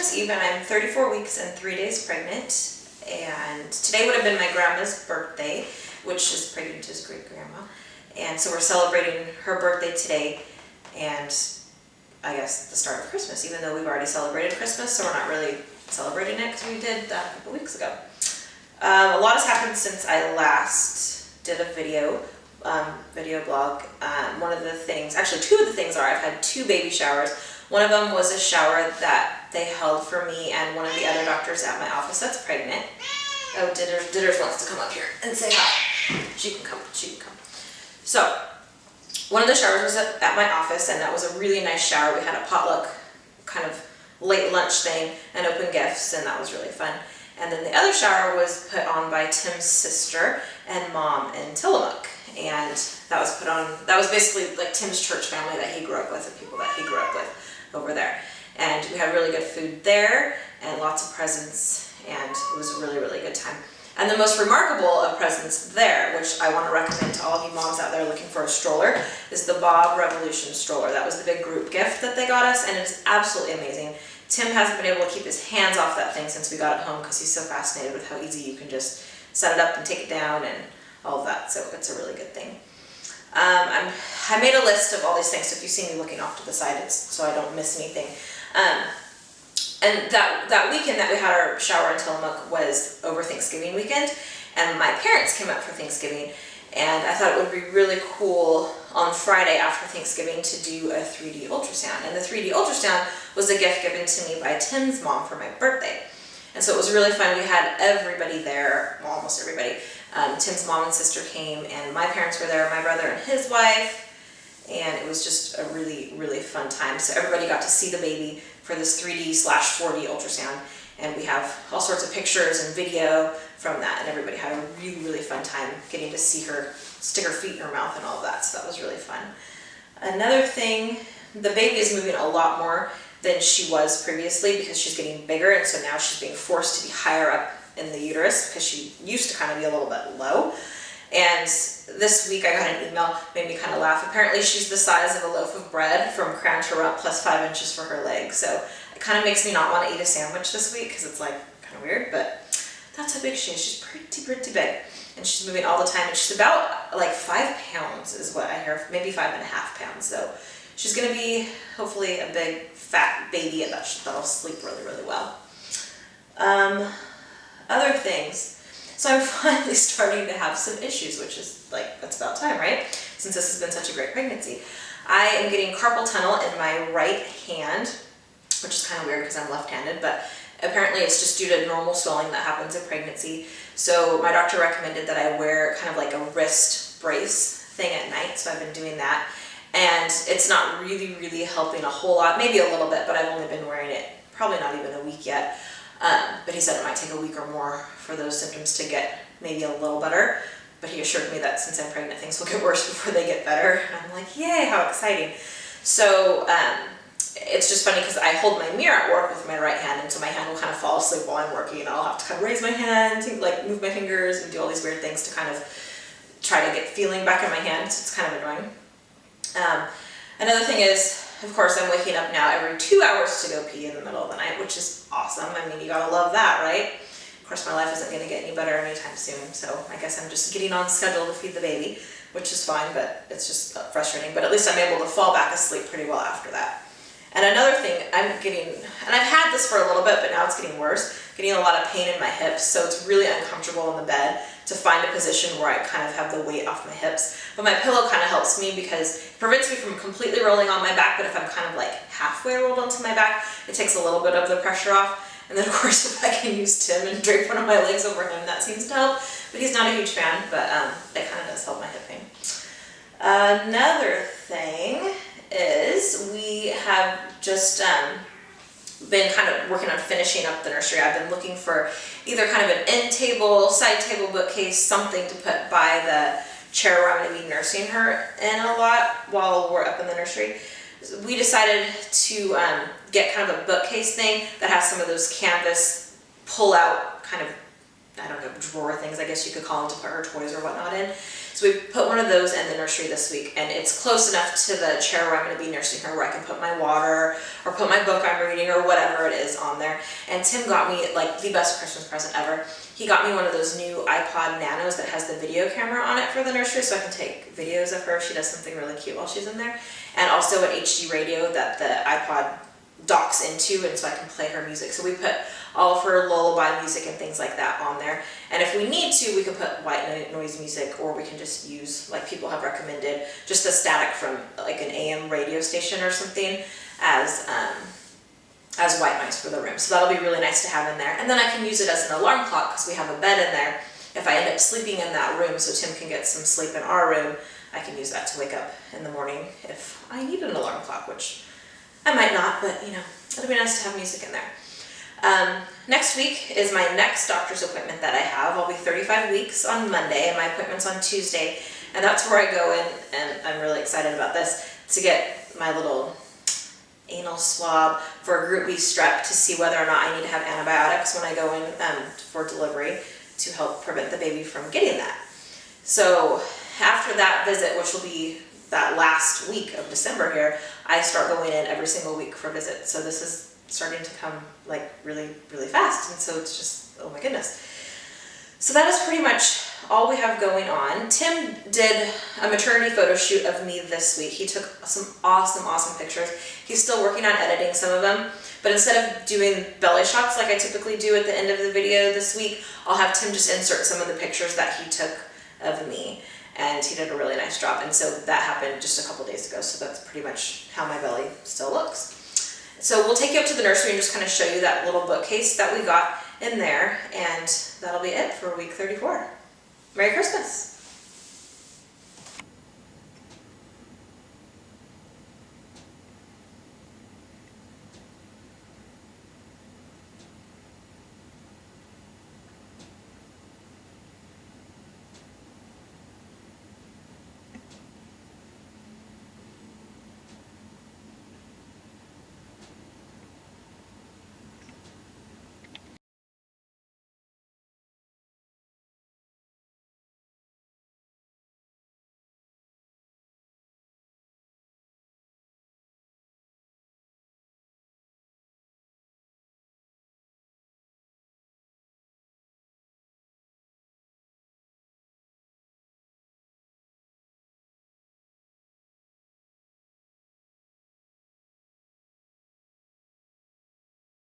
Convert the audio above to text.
Christmas Eve and I'm 34 weeks and 3 days pregnant, and today would have been my grandma's birthday, which is Pregnanta's great grandma, and so we're celebrating her birthday today and I guess the start of Christmas, even though we've already celebrated Christmas, so we're not really celebrating it because we did that a couple weeks ago. A lot has happened since I last did a video blog. One of the things, actually two of the things are I've had 2 baby showers. One of them was a shower that they held for me and one of the other doctors at my office that's pregnant. Oh, Ditters wants to come up here and say hi. She can come. So, one of the showers was at my office, and that was a really nice shower. We had a potluck kind of late lunch thing and open gifts, and that was really fun. And then the other shower was put on by Tim's sister and mom in Tillamook. And that was basically like Tim's church family that he grew up with, the people that he grew up with over there. And we had really good food there and lots of presents, and it was a really, really good time. And the most remarkable of presents there, which I want to recommend to all of you moms out there looking for a stroller, is the Bob Revolution stroller. That was the big group gift that they got us, and it's absolutely amazing. Tim hasn't been able to keep his hands off that thing since we got it home because he's so fascinated with how easy you can just set it up and take it down and all of that, so it's a really good thing. I made a list of all these things, so if you see me looking off to the side, it's so I don't miss anything. And that weekend that we had our shower in Tillamook was over Thanksgiving weekend, and my parents came up for Thanksgiving, and I thought it would be really cool on Friday after Thanksgiving to do a 3D ultrasound. And the 3D ultrasound was a gift given to me by Tim's mom for my birthday. And so it was really fun. We had everybody there, well, almost everybody. Tim's mom and sister came, and my parents were there, my brother and his wife, and it was just a really, really fun time. So everybody got to see the baby for this 3D/4D ultrasound, and we have all sorts of pictures and video from that, and everybody had a really, really fun time getting to see her stick her feet in her mouth and all of that, so that was really fun. Another thing, the baby is moving a lot more than she was previously because she's getting bigger, and so now she's being forced to be higher up in the uterus because she used to kind of be a little bit low. And this week I got an email, made me kind of laugh. Apparently she's the size of a loaf of bread from crown to rump plus 5 inches for her leg. So it kind of makes me not want to eat a sandwich this week because it's like kind of weird, but that's how big she is. She's pretty big. And she's moving all the time, and she's about like 5 pounds is what I hear, maybe 5.5 pounds. So she's going to be hopefully a big fat baby, and that'll sleep really, really well. Other things. So I'm finally starting to have some issues, which is like, that's about time, right? Since this has been such a great pregnancy. I am getting carpal tunnel in my right hand, which is kind of weird because I'm left-handed, but apparently it's just due to normal swelling that happens in pregnancy. So my doctor recommended that I wear kind of like a wrist brace thing at night, so I've been doing that. And it's not really, really helping a whole lot, maybe a little bit, but I've only been wearing it probably not even a week yet. But he said it might take a week or more for those symptoms to get maybe a little better. But he assured me that since I'm pregnant, things will get worse before they get better. And I'm like, yay, how exciting. So it's just funny because I hold my mirror at work with my right hand, and so my hand will kind of fall asleep while I'm working, and I'll have to kind of raise my hand, to, like move my fingers and do all these weird things to kind of try to get feeling back in my hand. So it's kind of annoying. Another thing is, of course, I'm waking up now every 2 hours to go pee in the middle of the night, which is awesome. I mean, you gotta love that, right? Of course, my life isn't gonna get any better anytime soon, so I guess I'm just getting on schedule to feed the baby, which is fine, but it's just frustrating. But at least I'm able to fall back asleep pretty well after that. And another thing I'm getting, and I've had this for a little bit, but now it's getting worse, getting a lot of pain in my hips, so it's really uncomfortable in the bed to find a position where I kind of have the weight off my hips. But my pillow kind of helps me because it prevents me from completely rolling on my back, but if I'm kind of like halfway rolled onto my back, it takes a little bit of the pressure off. And then of course if I can use Tim and drape one of my legs over him, that seems to help. But he's not a huge fan, but it kind of does help my hip pain. Another thing is we have just been kind of working on finishing up the nursery. I've been looking for either kind of an end table, side table, bookcase, something to put by the chair where I'm going to be nursing her in a lot while we're up in the nursery. We decided to get kind of a bookcase thing that has some of those canvas pull-out kind of, I don't know, drawer things, I guess you could call them, to put her toys or whatnot in. So we put one of those in the nursery this week, and it's close enough to the chair where I'm going to be nursing her, where I can put my water or put my book I'm reading or whatever it is on there. And Tim got me like the best Christmas present ever. He got me one of those new iPod Nanos that has the video camera on it for the nursery, so I can take videos of her if she does something really cute while she's in there. And also an HD radio that the iPod docks into, and so I can play her music. So we put all of her lullaby music and things like that on there. And if we need to, we can put white noise music, or we can just use, like people have recommended, just the static from like an AM radio station or something as white noise for the room. So that'll be really nice to have in there. And then I can use it as an alarm clock because we have a bed in there. If I end up sleeping in that room so Tim can get some sleep in our room, I can use that to wake up in the morning if I need an alarm clock, which I might not, but you know, it'll be nice to have music in there. Next week is my next doctor's appointment that I have. I'll be 35 weeks on Monday, and my appointment's on Tuesday, and that's where I go in, and I'm really excited about this, to get my little anal swab for group B strep to see whether or not I need to have antibiotics when I go in for delivery to help prevent the baby from getting that. So after that visit, which will be that last week of December here, I start going in every single week for visits. So this is starting to come like really, really fast. And so it's just, oh my goodness. So that is pretty much all we have going on. Tim did a maternity photo shoot of me this week. He took some awesome, awesome pictures. He's still working on editing some of them, but instead of doing belly shots like I typically do at the end of the video this week, I'll have Tim just insert some of the pictures that he took of me. And he did a really nice job. And so that happened just a couple days ago. So that's pretty much how my belly still looks. So we'll take you up to the nursery and just kind of show you that little bookcase that we got in there. And that'll be it for week 34. Merry Christmas.